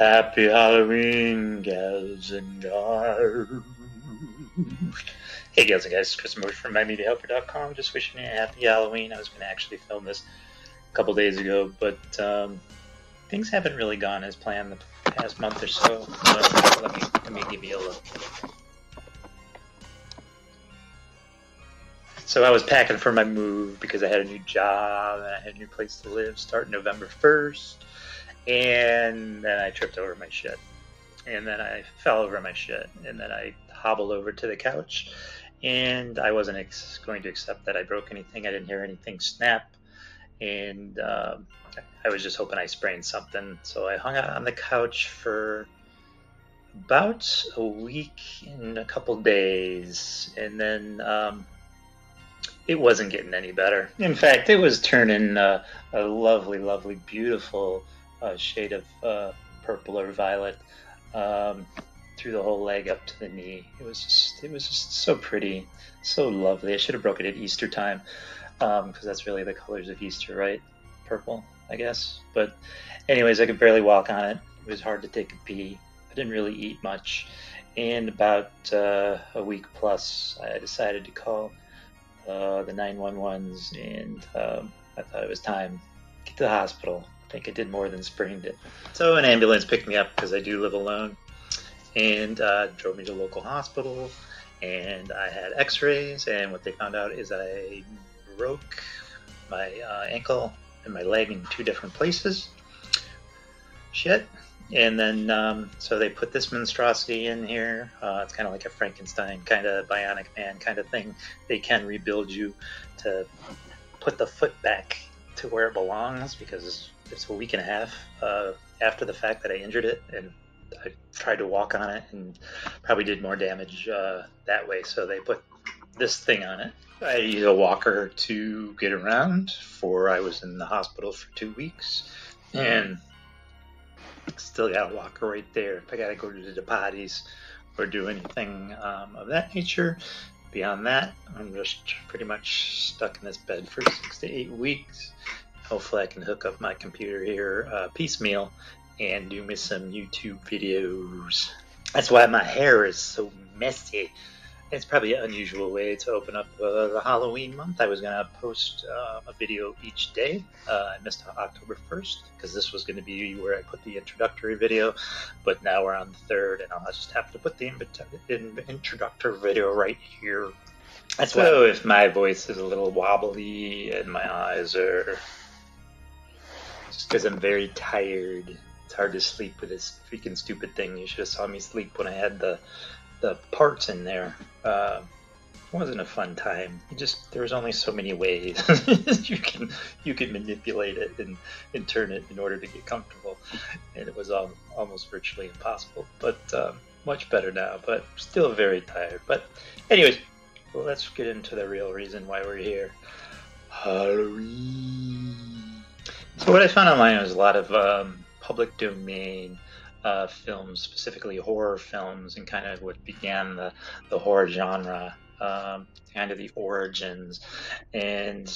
Happy Halloween, gals and guys. Hey, gals and guys, it's Chris Moore from MyMediaHelper.com. Just wishing you a happy Halloween. I was going to actually film this a couple days ago, but things haven't really gone as planned the past month or so. Let me give you a look. So I was packing for my move because I had a new job and I had a new place to live starting November 1st. And then I tripped over my shit. And then I fell over my shit. And then I hobbled over to the couch. And I wasn't going to accept that I broke anything. I didn't hear anything snap. And I was just hoping I sprained something. So I hung out on the couch for about a week and a couple days. And then it wasn't getting any better. In fact, it was turning a lovely, lovely, beautiful shade of purple or violet through the whole leg up to the knee. It was just so pretty, so lovely. I should have broke it at Easter time because that's really the colors of Easter, right? Purple, I guess. But anyways, I could barely walk on it. It was hard to take a pee. I didn't really eat much. And about a week plus, I decided to call the 911s, and I thought it was time to get to the hospital. I think I did more than sprained it. So an ambulance picked me up because I do live alone, and drove me to a local hospital, and I had x-rays, and what they found out is I broke my ankle and my leg in two different places. Shit. And then so they put this monstrosity in here. It's kind of like a Frankenstein kind of bionic man kind of thing. They can rebuild you to put the foot back to where it belongs, because it's a week and a half after the fact that I injured it, and I tried to walk on it and probably did more damage that way. So they put this thing on it. I used a walker to get around I was in the hospital for 2 weeks, and still got a walker right there. If I got to go to the potties or do anything of that nature, beyond that, I'm just pretty much stuck in this bed for 6 to 8 weeks. Hopefully I can hook up my computer here piecemeal and do me some YouTube videos. That's why my hair is so messy. It's probably an unusual way to open up the Halloween month. I was going to post a video each day. I missed October 1st because this was going to be where I put the introductory video, but now we're on the 3rd, and I'll just have to put the introductory video right here. So if my voice is a little wobbly and my eyes are... just because I'm very tired. It's hard to sleep with this freaking stupid thing. You should have saw me sleep when I had the parts in there. It wasn't a fun time. There was only so many ways you can manipulate it and turn it in order to get comfortable, and it was almost virtually impossible. But much better now, but still very tired. But anyways, let's get into the real reason why we're here. Halloween. So what I found online was a lot of public domain films, specifically horror films, and kind of what began the horror genre, kind of the origins. And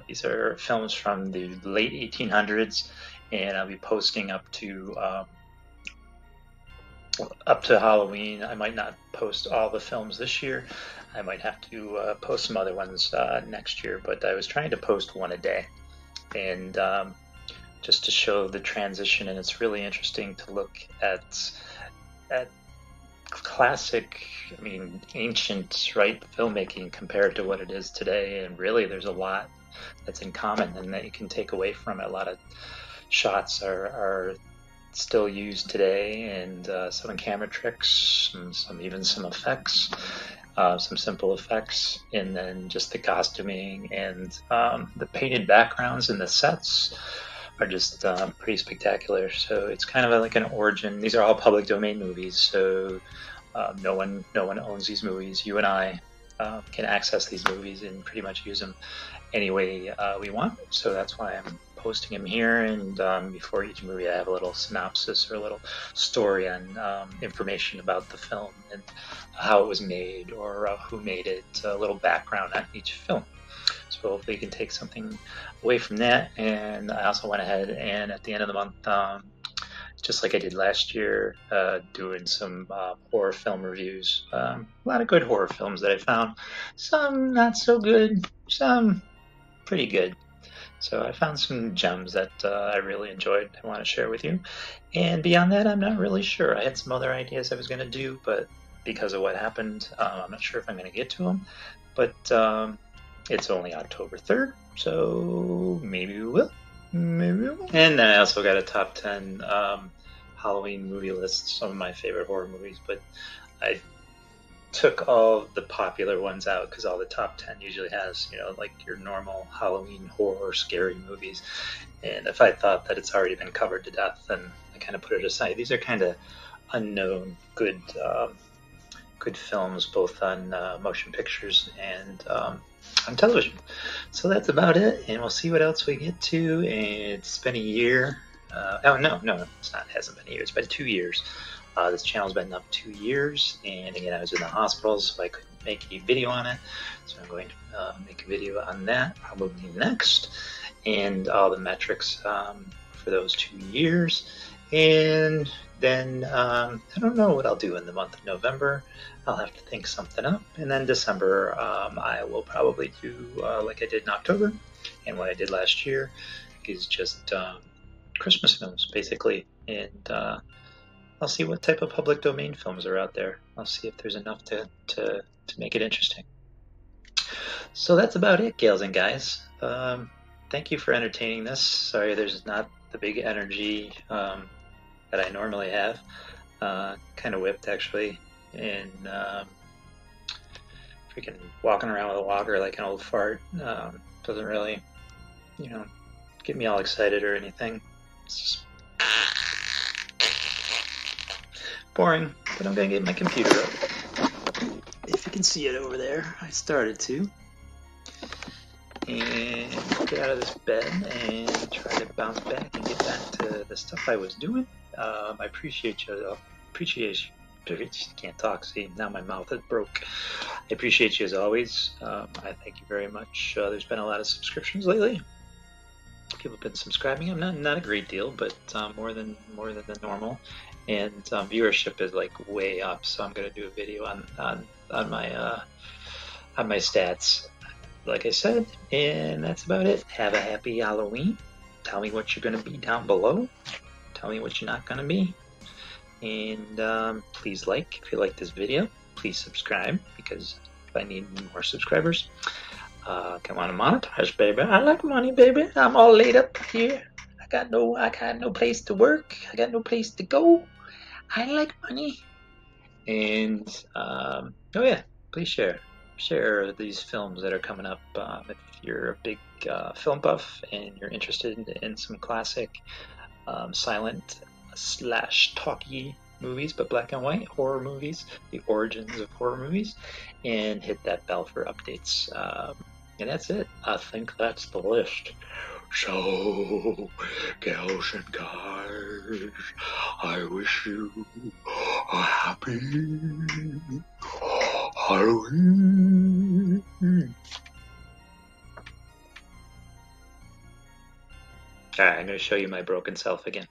these are films from the late 1800s, and I'll be posting up to Halloween. I might not post all the films this year. I might have to post some other ones next year, but I was trying to post one a day, and just to show the transition. And it's really interesting to look at classic, ancient, right, filmmaking compared to what it is today. And really there's a lot that's in common and that you can take away from it. A lot of shots are still used today, and some camera tricks, even some effects, some simple effects, and then just the costuming and the painted backgrounds and the sets are just pretty spectacular. So it's kind of like an origin. These are all public domain movies, so no one owns these movies. You and I can access these movies and pretty much use them any way we want. So that's why I'm posting them here. And before each movie, I have a little synopsis or a little story on information about the film and how it was made, or who made it, a little background on each film. So hopefully you can take something away from that. And I also went ahead and at the end of the month just like I did last year, doing some horror film reviews. A lot of good horror films that I found. Some not so good, some pretty good. So I found some gems that I really enjoyed. I want to share with you. And beyond that, I'm not really sure. I had some other ideas I was going to do, but because of what happened, I'm not sure if I'm going to get to them. But it's only October 3rd, so maybe we will. Maybe we will. And then I also got a top 10 Halloween movie list, some of my favorite horror movies, but I took all the popular ones out because all the top 10 usually has, you know, like your normal Halloween horror scary movies. And if I thought that it's already been covered to death, then I kind of put it aside. These are kind of unknown, good films, both on motion pictures and on television. So that's about it, and we'll see what else we get to. And it's been a year. Oh no, it's not. It hasn't been a year. It's been 2 years. This channel's been up 2 years, and again, I was in the hospital, so I couldn't make a video on it. So I'm going to make a video on that probably next, and all the metrics for those 2 years. And then I don't know what I'll do in the month of November. I'll have to think something up. And then December, I will probably do like I did in October, and what I did last year is just Christmas films, basically. And I'll see what type of public domain films are out there. I'll see if there's enough to make it interesting. So that's about it, gals and guys. Thank you for entertaining this. Sorry there's not the big energy that I normally have. Kind of whipped, actually. And freaking walking around with a walker like an old fart doesn't really, you know, get me all excited or anything. It's just boring, but I'm gonna get my computer up. If you can see it over there, I started to. And get out of this bed and try to bounce back and get back to the stuff I was doing. I appreciate you. Can't talk. See, now my mouth is broke. I appreciate you as always. I thank you very much. There's been a lot of subscriptions lately. People have been subscribing. I'm not a great deal, but more than the normal. And viewership is like way up. So I'm gonna do a video on my stats, like I said. And that's about it. Have a happy Halloween. Tell me what you're gonna be down below. Tell me what you're not gonna be. And please like if you like this video. Please subscribe, because I need more subscribers. Come on, monetize, baby. I like money, baby. I'm all laid up here. I got no place to work. I got no place to go. I like money. And oh yeah, please share these films that are coming up. If you're a big film buff and you're interested in some classic silent / talkie movies, but black and white horror movies, the origins of horror movies, and hit that bell for updates. And that's it. I think that's the list. So, gals and guys, I wish you a happy Halloween. Alright, I'm going to show you my broken self again.